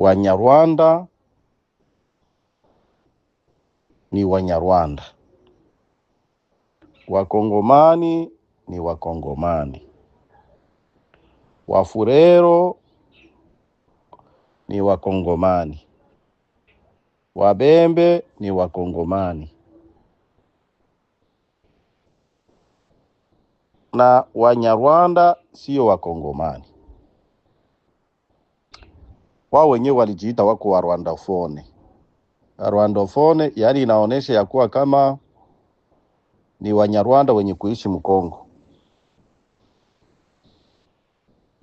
Wanyarwanda ni Wanyarwanda, Wakongomani ni Wakongomani, Wafurero ni Wakongomani, Wabembe ni Wakongomani, na Wanyarwanda sio Wakongomani. Wao wenyewe walijiita wako wa Rwandofone. Rwandofone yani inaonesha ya kuwa kama ni Wanyarwanda wenye kuishi Mkongo.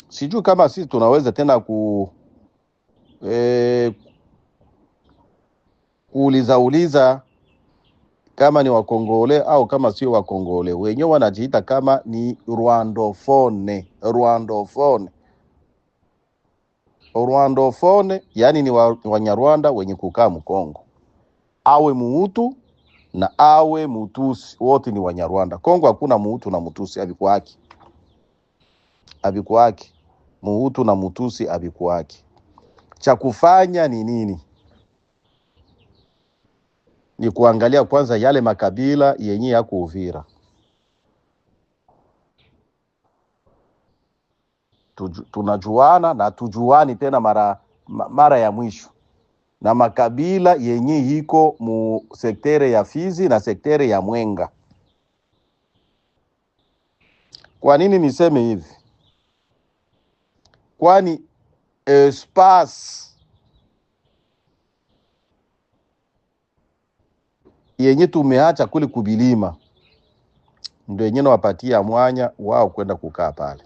Sijui kama sisi tunaweza tena kuuliza kama ni Wakongole au kama sio Wakongole. Wenyewe wanajiita kama ni Rwandofone. Rwandofone yani ni Wanyarwanda wenye kukaa Mkongo. Awe Muhutu na awe Mutusi, wote ni Wanyarwanda. Kongo hakuna Muhutu na Mutusi, abikuwaki. Muhutu na Mutusi abikuwaki. Cha kufanya ni nini? Ni kuangalia kwanza yale makabila yenye yako Uvira. Tunajuana na tujuani tena mara ya mwisho. Na makabila yenye hiko mu sektere ya Fizi na sektere ya Mwenga. Kwa nini niseme hivi? Kwani espace yenye tumeacha kule kubilima ndio yenye wapatia mwanya wao kwenda kukaa pale.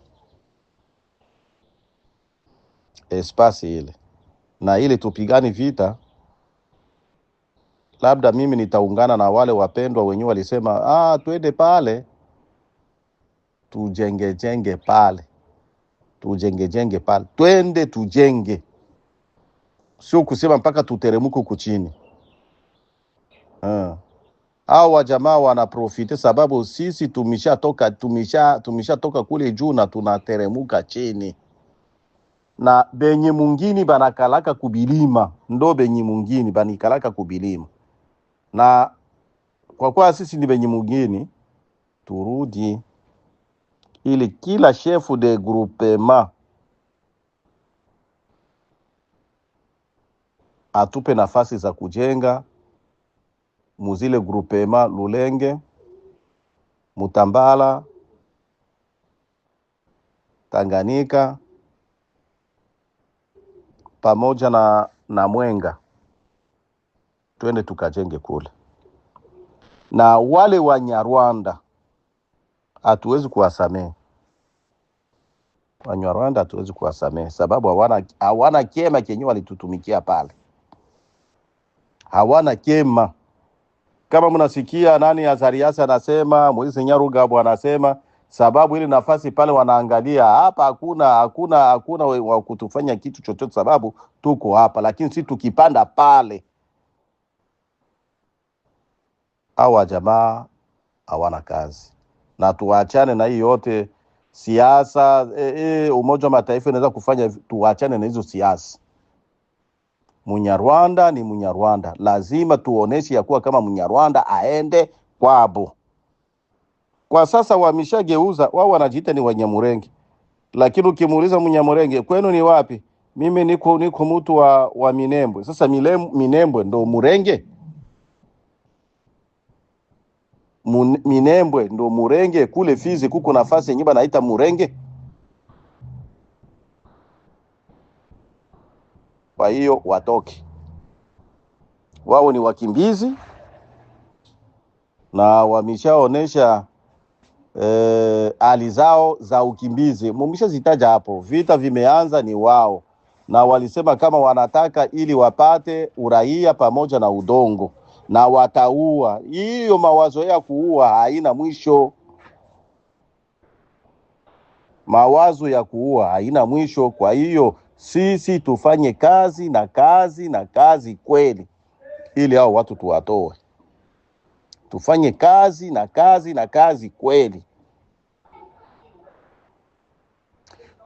Espace ile. Na ile tupigani vita, labda mimi nitaungana na wale wapendwa wenyewe walisema twende pale tujenge pale. Twende tujenge. Sio kusema mpaka tuteremuko kuchini. Hao wajamaa wanaprofite sababu sisi tumeshatoka kule juu na tunateremuka chini. Na benye mungini banakalaka kubilima, ndo benye mungini banikalaka kubilima. Na kwa kuwa sisi ni benye mungini, turudi ili kila chef de groupement atupe nafasi za kujenga muzile groupement Lulenge, Mutambala, Tanganyika pamoja na Mwenga. Twende tukajenge kule. Na wale Wanyarwanda hatuwezi kuwasamehe. Wanyarwanda hatuwezi kuwasamehe sababu hawana kema kenye walitutumikia pale. Hawana kema. Kama mnasikia nani Azariasa anasema, Moise Nyarugabo anasema, sababu ile nafasi pale wanaangalia hapa hakuna wa kutufanya kitu chochote sababu tuko hapa, lakini sisi tukipanda pale hawa jamaa hawana kazi. Na tuachane na hii yote siasa. Umoja wa Mataifa inaweza kufanya, tuachane na hizo siasa. Munyarwanda ni Munyarwanda. Lazima tuoneshe ya kuwa kama Munyarwanda aende kwabo. Kwa sasa wameshageuza, wao wanajiita ni Wanyamurenge. Lakini ukimuuliza Munyamurenge, kwenu ni wapi? Mimi niko mtu wa Minembwe. Sasa Minembwe ndo Murenge? Minembwe ndo Murenge? Kule Fizi kuko nafasi yenye banaita Murenge? Kwa hiyo watoke. Wao ni wakimbizi na wameshaonesha hali zao za ukimbizi. Mumeshazitaja hapo. Vita vimeanza ni wao. Na walisema kama wanataka ili wapate uraia pamoja na udongo. Na wataua. Hiyo mawazo ya kuua haina mwisho. Mawazo ya kuua haina mwisho. Kwa hiyo sisi tufanye kazi na kazi kweli ili hao watu tuwatoe. Tufanye kazi na kazi kweli.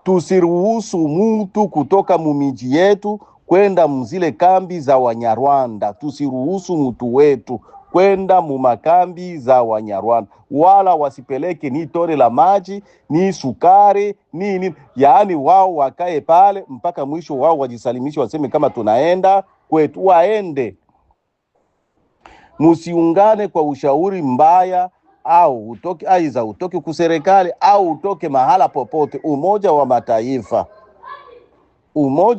Tusiruhusu mtu kutoka mumiji yetu kwenda mzile kambi za Wanyarwanda. Tusiruhusu mtu wetu kwenda mumakambi za Wanyarwanda, wala wasipeleke ni tone la maji ni sukari ni yaani wao wakae pale mpaka mwisho, wao wajisalimishe, waseme kama tunaenda kwetu, waende. Musiungane kwa ushauri mbaya, au utoke aiza utoke kuserikali au utoke mahala popote. Umoja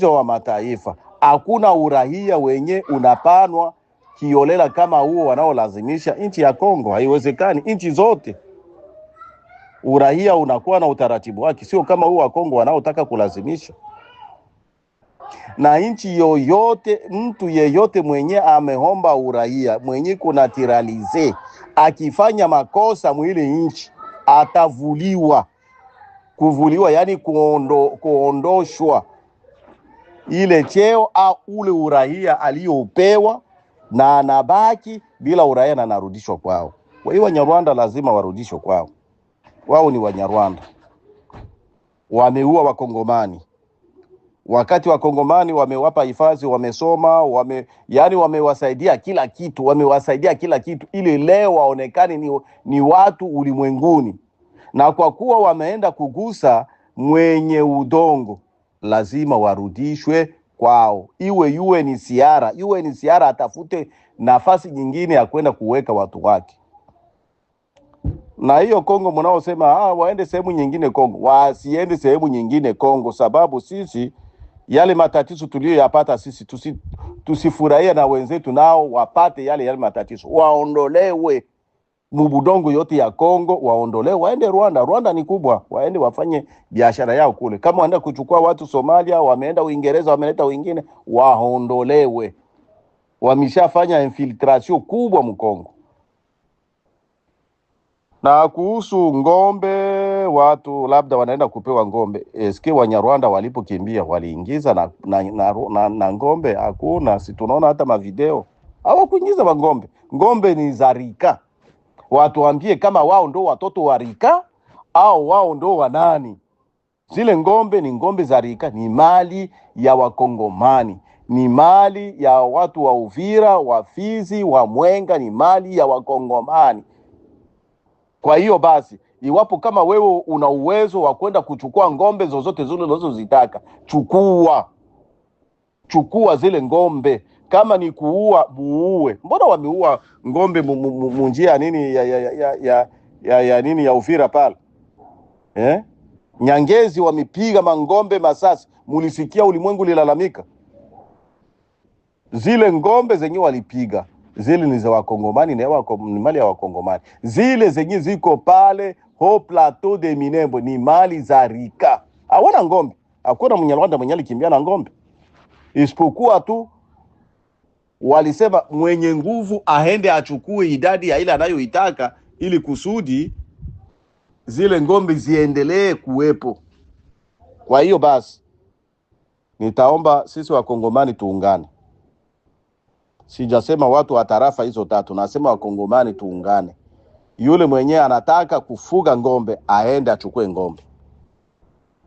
wa Mataifa, hakuna urahia wenye unapanwa kiolela kama huo wanaolazimisha nchi ya Kongo. Haiwezekani. Nchi zote urahia unakuwa na utaratibu wake, sio kama huo wa Kongo wanaotaka kulazimisha. Na nchi yoyote, mtu yeyote mwenye amehomba urahia, mwenye kunatiralize, akifanya makosa mwili nchi, atavuliwa. Kuvuliwa yani kuondoshwa ile cheo au ule urahia aliyopewa, na anabaki bila urahia na narudishwa kwao. Kwa hiyo Wanyarwanda lazima warudishwe kwao. Wao ni Wanyarwanda. Wameua Wakongomani. Wakati Wakongomani wamewapa hifadhi, wamesoma, wamewasaidia kila kitu, ili leo waonekane ni watu ulimwenguni. Na kwa kuwa wameenda kugusa mwenye udongo, lazima warudishwe kwao. Iwe ni siara, atafute nafasi nyingine ya kwenda kuweka watu wake. Na hiyo Kongo mnaosema waende sehemu nyingine Kongo, wasiende sehemu nyingine Kongo, sababu sisi yale matatizo tuliyoyapata sisi tusifurahia na wenzetu nao wapate yale matatizo. Waondolewe mubudongo yote ya Kongo, waondolewe, waende Rwanda. Rwanda ni kubwa, waende wafanye biashara yao kule. Kama waenda kuchukua watu Somalia, wameenda Uingereza, wameleta wengine, waondolewe. Wameshafanya infiltration kubwa mkongo. Na kuhusu ngombe, watu labda wanaenda kupewa ngombe. Eske Wanyarwanda walipokimbia waliingiza na ngombe? Hakuna. Si tunaona hata mavideo hawakuingiza ngombe. Ngombe ni za rika. Watu waambie kama wao ndo watoto wa rika au wao ndo wanani. Zile ngombe ni ngombe za rika, ni mali ya Wakongomani, ni mali ya watu wa Uvira, wa Fizi, wa Mwenga, ni mali ya Wakongomani. Kwa hiyo basi, iwapo kama wewe una uwezo wa kwenda kuchukua ngombe zozote zile unazozitaka, chukua zile ngombe. Kama ni kuua, muue. Mbona wameua ngombe munjia nini ya Uvira pale? Nyangezi wamepiga mangombe masasi. Mulisikia ulimwengu lilalamika? Zile ngombe zenye walipiga, zile ni za Wakongomani, ni mali ya Wakongomani. Zile zenye ziko pale ho plateau de Minembwe ni mali za rika. Hawana ngombe. Hakuna Mnyarwanda mwenye alikimbia na ngombe. Isipokuwa tu walisema mwenye nguvu aende achukue idadi ya ile anayoitaka, ili kusudi zile ngombe ziendelee kuwepo. Kwa hiyo basi, nitaomba sisi Wakongomani tuungane. Sijasema watu wa tarafa hizo tatu, nasema Wakongomani tuungane. Yule mwenye anataka kufuga ngombe aende achukue ngombe.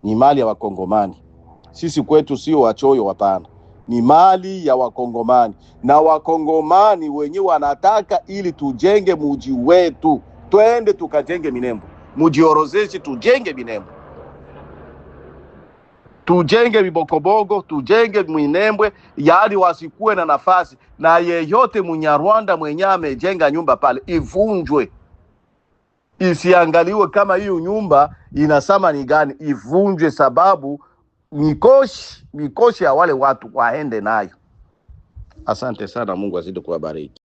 Ni mali ya Wakongomani. Sisi kwetu sio wachoyo, hapana. Ni mali ya Wakongomani. Na Wakongomani wenye wanataka ili tujenge muji wetu. Twende tukajenge Minembwe. Mujiorozeshe tujenge Minembwe. Tujenge Bibokobogo, tujenge Minembwe, yaani wasikuwe na nafasi. Na yeyote Mnyarwanda mwenye amejenga nyumba pale, ivunjwe. Isiangaliwe kama hiyo nyumba ina thamani gani, ivunjwe, sababu mikoshi ya wale watu waende nayo. Asante sana, Mungu azidi kuwabariki.